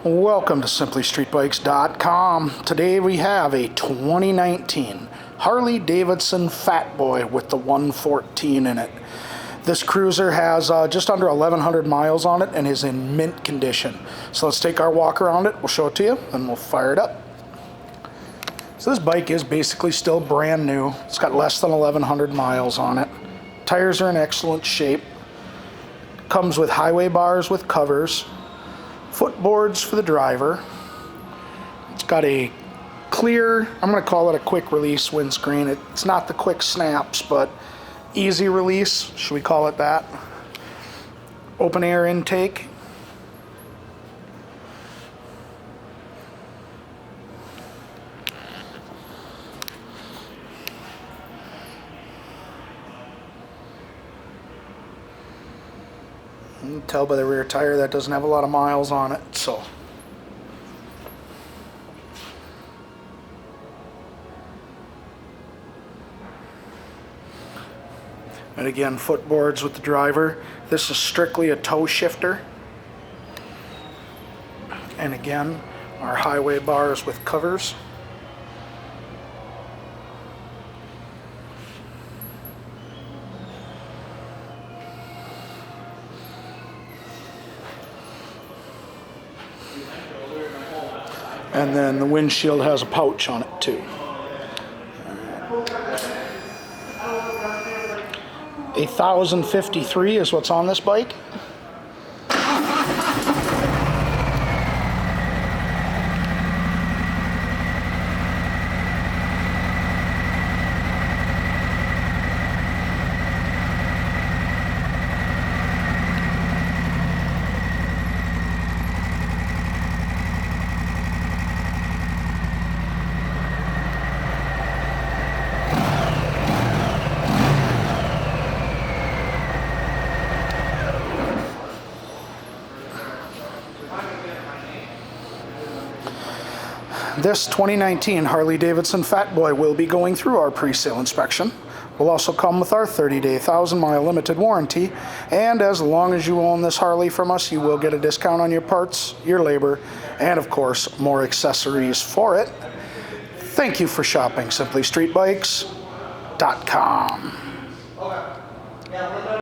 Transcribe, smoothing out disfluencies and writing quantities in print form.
Welcome to simplystreetbikes.com. Today we have a 2019 Harley Davidson Fat Boy with the 114 in it. This cruiser has just under 1,100 miles on it and is in mint condition. So let's take our walk around it, we'll show it to you, and we'll fire it up. So this bike is basically still brand new. It's got less than 1,100 miles on it. Tires are in excellent shape. Comes with highway bars with covers. Footboards for the driver. It's got a clear, I'm going to call it a quick release windscreen. It's not the quick snaps, but easy release, should we call it that? Open air intake. You can tell by the rear tire that doesn't have a lot of miles on it, so. And again, footboards with the driver. This is strictly a toe shifter. And again, our highway bars with covers. And then the windshield has a pouch on it too. 1,053 is what's on this bike. This 2019 Harley Davidson Fat Boy will be going through our pre-sale inspection. Will also come with our 30-day, 1,000-mile limited warranty, and as long as you own this Harley from us, you will get a discount on your parts, your labor, and of course, more accessories for it. Thank you for shopping simplystreetbikes.com.